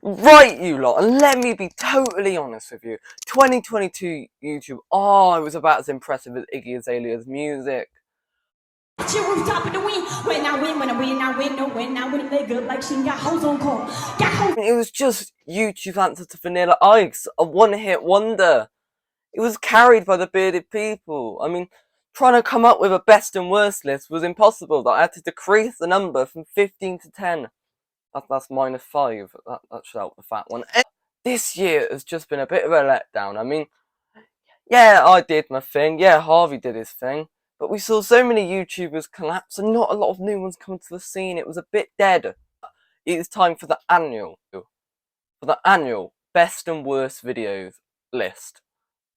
Right, you lot, and let me be totally honest with you. 2022 YouTube, it was about as impressive as Iggy Azalea's music. It was just YouTube's answer to Vanilla Ice, a one-hit wonder. It was carried by the Bearded People. I mean, trying to come up with a best and worst list was impossible. I had to decrease the number from 15 to 10. That's -5. That's out the fat one. This year has just been a bit of a letdown. I mean, yeah, I did my thing. Yeah, Harvey did his thing. But we saw so many YouTubers collapse and not a lot of new ones come to the scene. It was a bit dead. It is time for the annual best and worst videos list.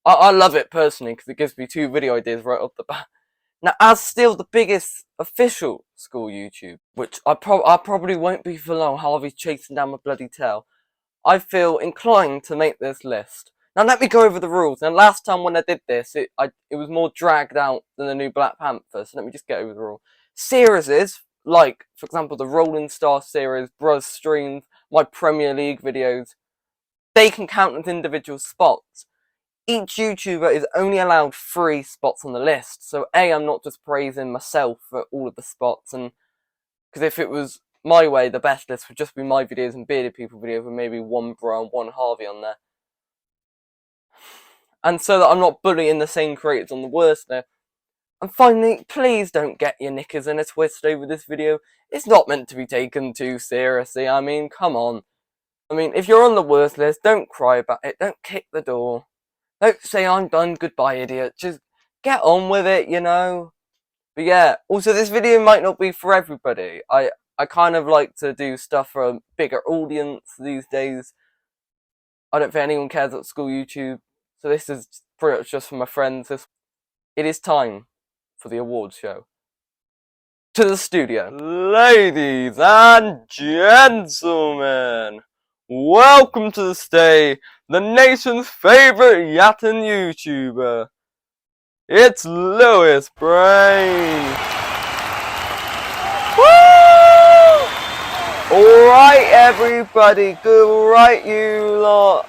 I love it personally because it gives me 2 video ideas right off the bat. Now, as still the biggest official school YouTube, which I probably won't be for long, Harvey's chasing down my bloody tail, I feel inclined to make this list. Now let me go over the rules. Now last time when I did this, it was more dragged out than the new Black Panther, so let me just get over the rule. Series, like, for example, the Rolling Star series, Bruz streams, my Premier League videos, they can count as individual spots. Each YouTuber is only allowed 3 spots on the list, so I'm not just praising myself for all of the spots, and because if it was my way, the best list would just be my videos and Bearded People videos with maybe 1 Bro and 1 Harvey on there. And so that I'm not bullying the same creators on the worst there. And finally, please don't get your knickers in a twist over this video. It's not meant to be taken too seriously. I mean, come on. I mean, if you're on the worst list, don't cry about it. Don't kick the door. Don't say I'm done, goodbye idiot. Just get on with it, you know. But yeah, also this video might not be for everybody. I kind of like to do stuff for a bigger audience these days. I don't think anyone cares about school YouTube. So this is pretty much just for my friends. It is time for the awards show. To the studio. Ladies and gentlemen, welcome to the stage, the nation's favourite Yatin YouTuber. It's Lewis Brain. Woo! Alright everybody, good, right you lot.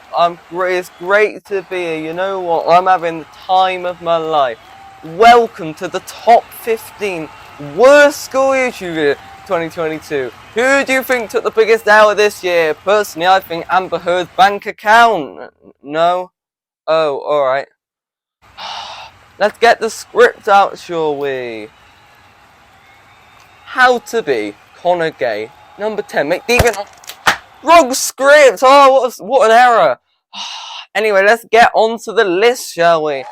It's great to be here. You know what, I'm having the time of my life. Welcome to the top 15 worst school YouTuber 2022. Who do you think took the biggest L this year? Personally, I think Amber Heard's bank account. No? Oh, alright. Let's get the script out, shall we? How to be Connor Gay. Number 10. Make even wrong script. Oh, what an error. Anyway, let's get on to the list, shall we?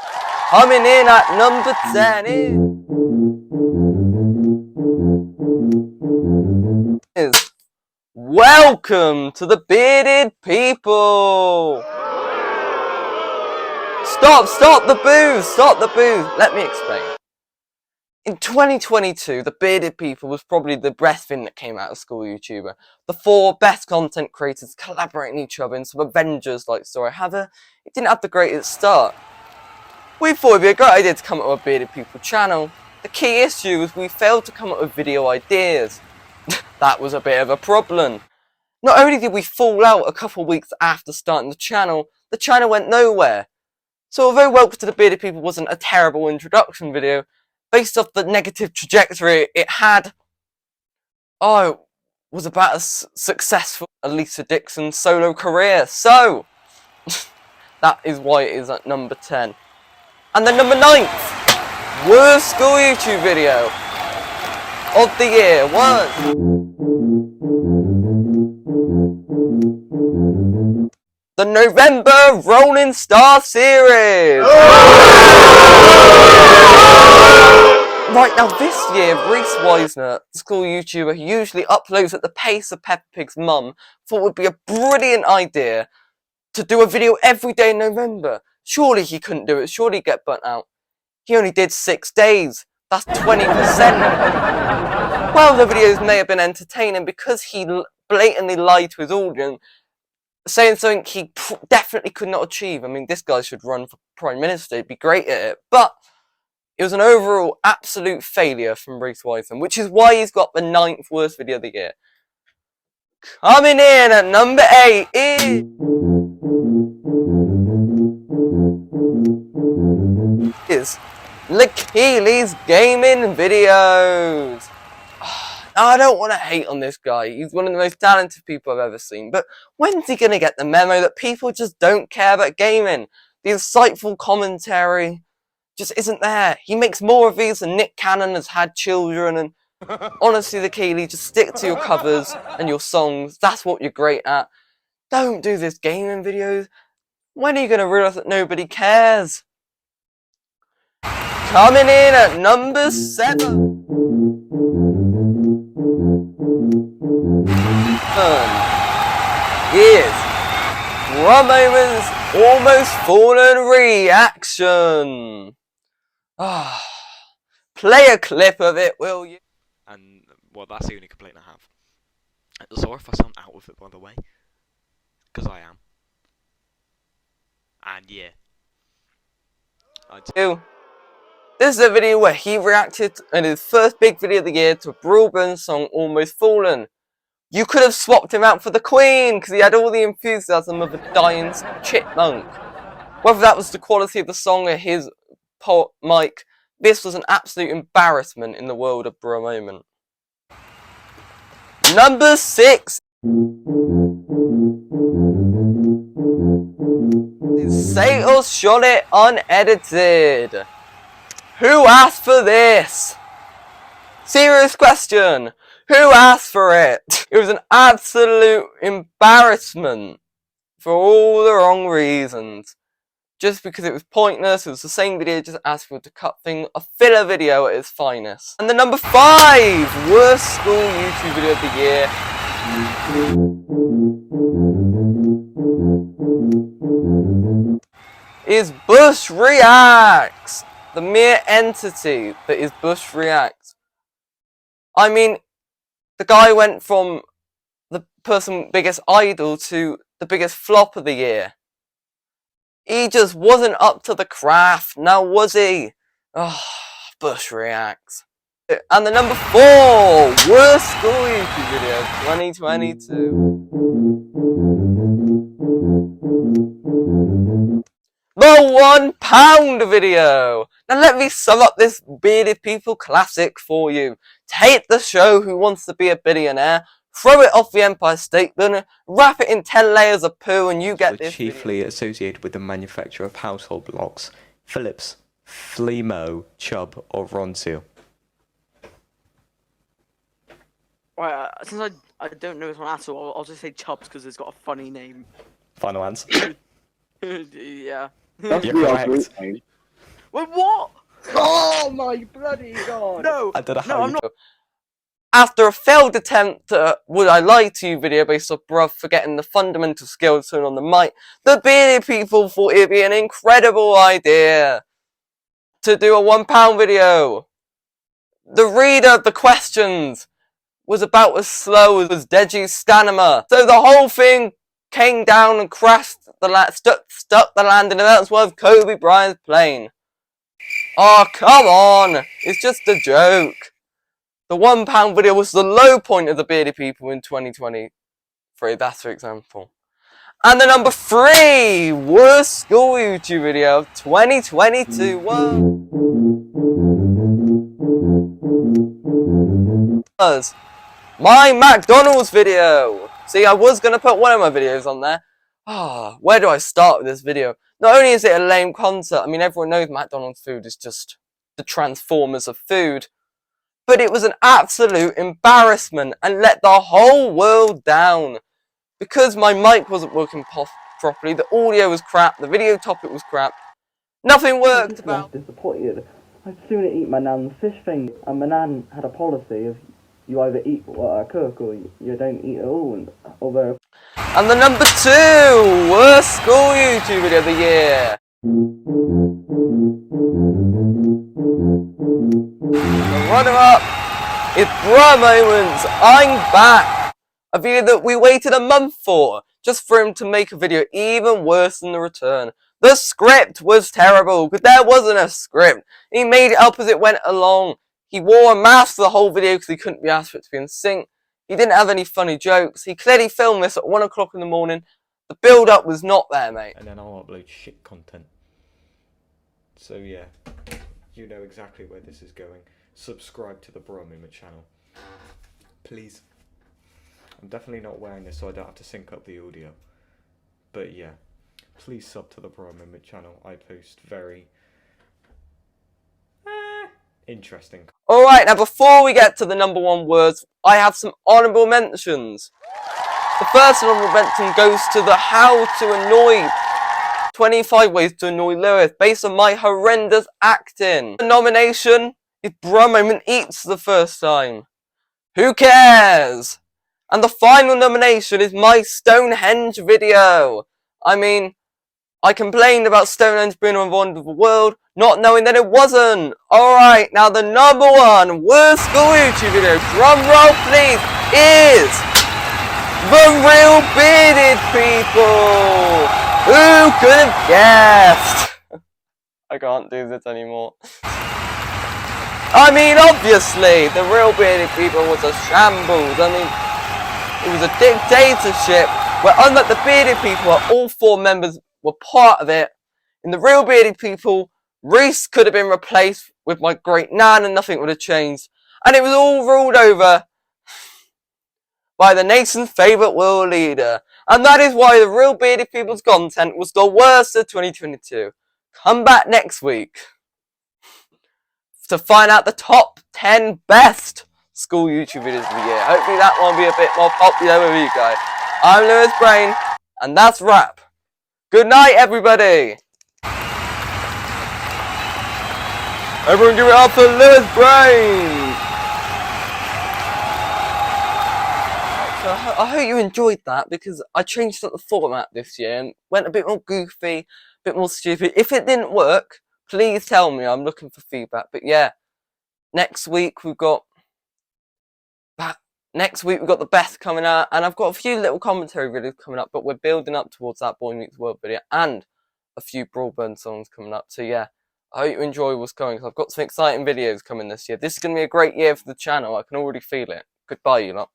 Coming in at number 10 is welcome to the Bearded People. Stop the booze. Stop the booze. Let me explain. In 2022, the Bearded People was probably the best thing that came out of school YouTuber. The 4 best content creators collaborating each other in some Avengers-like story. However, it didn't have the greatest start. We thought it'd be a great idea to come up with a Bearded People channel. The key issue was we failed to come up with video ideas. That was a bit of a problem. Not only did we fall out a couple weeks after starting the channel went nowhere. So although Welcome to the Bearded People wasn't a terrible introduction video, based off the negative trajectory it had, it was about as successful as Lisa Dixon's solo career. So, that is why it is at number 10. And the number 9th worst school YouTube video of the year was the November Rolling Star series. Right, now this year, Reese Wiesner, the school YouTuber who usually uploads at the pace of Peppa Pig's mum, thought it would be a brilliant idea to do a video every day in November. Surely he couldn't do it, surely he'd get burnt out. He only did 6 days, that's 20%. Well, the videos may have been entertaining because he blatantly lied to his audience, saying something he definitely could not achieve. I mean, this guy should run for Prime Minister, he'd be great at it, but it was an overall absolute failure from Reese Wiseman, which is why he's got the 9th worst video of the year. Coming in at number 8 is Keely's gaming videos. Now, I don't want to hate on this guy. He's one of the most talented people I've ever seen. But when's he going to get the memo that people just don't care about gaming? The insightful commentary just isn't there. He makes more of these than Nick Cannon has had children. And honestly, the Keely, just stick to your covers and your songs. That's what you're great at. Don't do this gaming videos. When are you going to realise that nobody cares? Coming in at number 7 is Romoman's Almost Fallen reaction. Play a clip of it, will you? And, well, that's the only complaint I have. Sorry if I sound out of it, by the way. Because I am. And, yeah. This is a video where he reacted in his first big video of the year to Broadburn's song Almost Fallen. You could have swapped him out for the Queen because he had all the enthusiasm of a dying chipmunk. Whether that was the quality of the song or his mic, this was an absolute embarrassment in the world of Bro Moment. Number 6 is Sator Shot It Unedited. Who asked for this? Serious question. Who asked for it? It was an absolute embarrassment for all the wrong reasons. Just because it was pointless, it was the same video, just asking to cut thing, a filler video at its finest. And the number 5 worst school YouTube video of the year is Bush Reacts. The mere entity that is Bush Reacts. I mean, the guy went from the biggest idol to the biggest flop of the year. He just wasn't up to the craft, now was he? Bush Reacts. And the number 4 worst school YouTube video of 2022. The £1 video! Now let me sum up this Bearded People classic for you. Take the show Who Wants to Be a Billionaire, throw it off the Empire State Building, wrap it in 10 layers of poo and you get this chiefly video. Associated with the manufacture of household blocks. Philips, Flemo, Chubb or Ronseal. Right, since I don't know this one at all, I'll just say Chubbs because it's got a funny name. Final answer. Yeah. That's You're the correct. answer. Wait, what? Oh my bloody god! No! I don't know how No, you I'm not. After a failed attempt at Would I Lie to You video based off bruv forgetting the fundamental skill to turn on the mic, the Bearded People thought it'd be an incredible idea to do a £1 video. The reader of the questions was about as slow as Deji's stamina. So the whole thing came down and crashed the stuck the landing, and that's why Kobe Bryant's plane. Oh, come on! It's just a joke. The £1 video was the low point of the Bearded People in 2023, that's for example. And the number 3 worst school YouTube video of 2022 was my McDonald's video. See, I was going to put one of my videos on there. Where do I start with this video? Not only is it a lame concert, I mean everyone knows McDonald's food is just the Transformers of food. But it was an absolute embarrassment and let the whole world down. Because my mic wasn't working properly, the audio was crap, the video topic was crap. Nothing worked about. Disappointed. I'd sooner eat my nan's fish thing, and my nan had a policy of you either eat what I cook or you don't eat at all. And although. And the number 2 worst school YouTube video of the year. The runner-up is Bro Moments, I'm Back! A video that we waited a month for, just for him to make a video even worse than the return. The script was terrible, because there wasn't a script. He made it up as it went along. He wore a mask for the whole video because he couldn't be asked for it to be in sync. He didn't have any funny jokes. He clearly filmed this at 1 o'clock in the morning. The build-up was not there, mate. And then I'll upload shit content. So yeah, you know exactly where this is going. Subscribe to the Bro Moment channel, please. I'm definitely not wearing this so I don't have to sync up the audio. But yeah, please sub to the Bro Moment channel. I post very interesting. Alright, now before we get to the number 1 words, I have some honourable mentions. The first honourable mention goes to the How to Annoy 25 Ways to Annoy Lewis, based on my horrendous acting. The nomination is Bro Moment Eats the first time. Who cares? And the final nomination is my Stonehenge video. I mean, I complained about Stonehenge being a wonderful world, not knowing that it wasn't. Alright, now the number 1 worst school YouTube video, drum roll please, is the Real Bearded People. Who could have guessed? I can't do this anymore. I mean, obviously, the Real Bearded People was a shambles. I mean, it was a dictatorship where, unlike the Bearded People, all 4 members were part of it. In the Real Bearded People, Reese could have been replaced with my great nan and nothing would have changed. And it was all ruled over by the nation's favourite world leader. And that is why the Real Bearded People's content was the worst of 2022. Come back next week to find out the top 10 best school YouTube videos of the year. Hopefully that one will be a bit more popular with you guys. I'm Lewis Brain, and that's wrap. Good night, everybody! Everyone give it up for Lewis Brain! So I hope you enjoyed that, because I changed up the format this year and went a bit more goofy, a bit more stupid. If it didn't work, please tell me. I'm looking for feedback. But yeah, next week we've got the best coming out, and I've got a few little commentary videos coming up, but we're building up towards that Boy Meets World video and a few Broadburn songs coming up. So yeah, I hope you enjoy what's going, because I've got some exciting videos coming this year. This is going to be a great year for the channel. I can already feel it. Goodbye, you lot.